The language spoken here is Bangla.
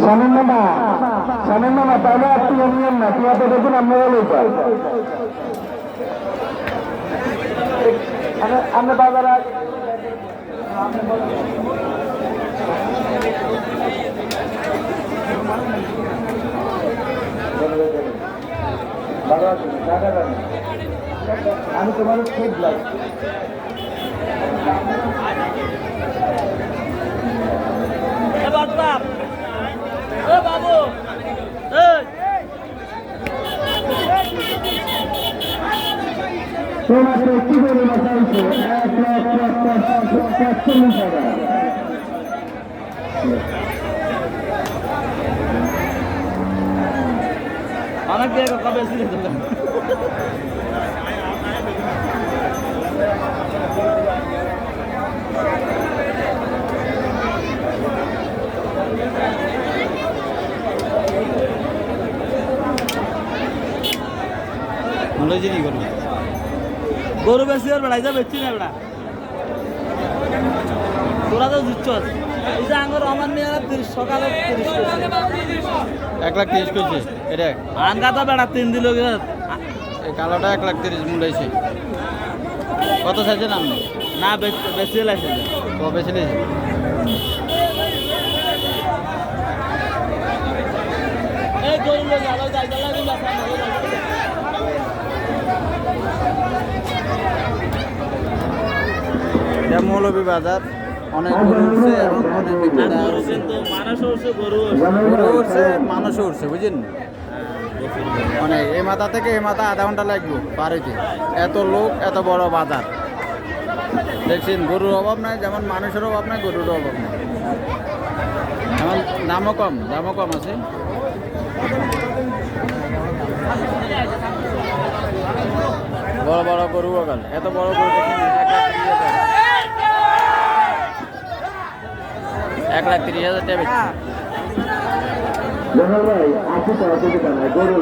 সামনে মামা তাহলে আর তুই নিয়েন না, তুই তো দেখুন আপনারা লোক আমরা বাজার আমি তোমার খুব লাগ বাবু তোমাকে কি বলে চাইছে 1,45,000 টাকা। অনেক দিয়ে কবে ছিল গরু বেশি আর বেড়াই যা বেচছি না বেড়া তোরা তো দিচ্ছ এই যে আঙ্গুর আমার নিয়ে সকালে 1,30,000 কইছে এটা আঙ্গা তো বেড়া 3 দিল এই কালোটা 1,30,000 মূল্যাইছে। কত চাইছেন আপনি? না বেশি লাগছে কবে ছিলেন? এই গরু লোক আলো যাই এটা মৌলভী বাজার, অনেক গরু উঠছে এবং অনেক বিক্রেতা গরু উঠছে, মানুষও উঠছে, বুঝলেন? অনেক এই মাথা থেকে এই মাথা আধা ঘন্টা লাগবে পার হইতে, এত লোক, এত বড় বাজার। দেখছেন গরুর অভাব নাই, যেমন মানুষের অভাব নাই, গরুর অভাব নাই। এমন দামও কম আছে। বড় বড় গরু ওখানে, এত বড় গরু দেখেন 1,30,000 টাকা বেচছে। ভাই আসি তো গরু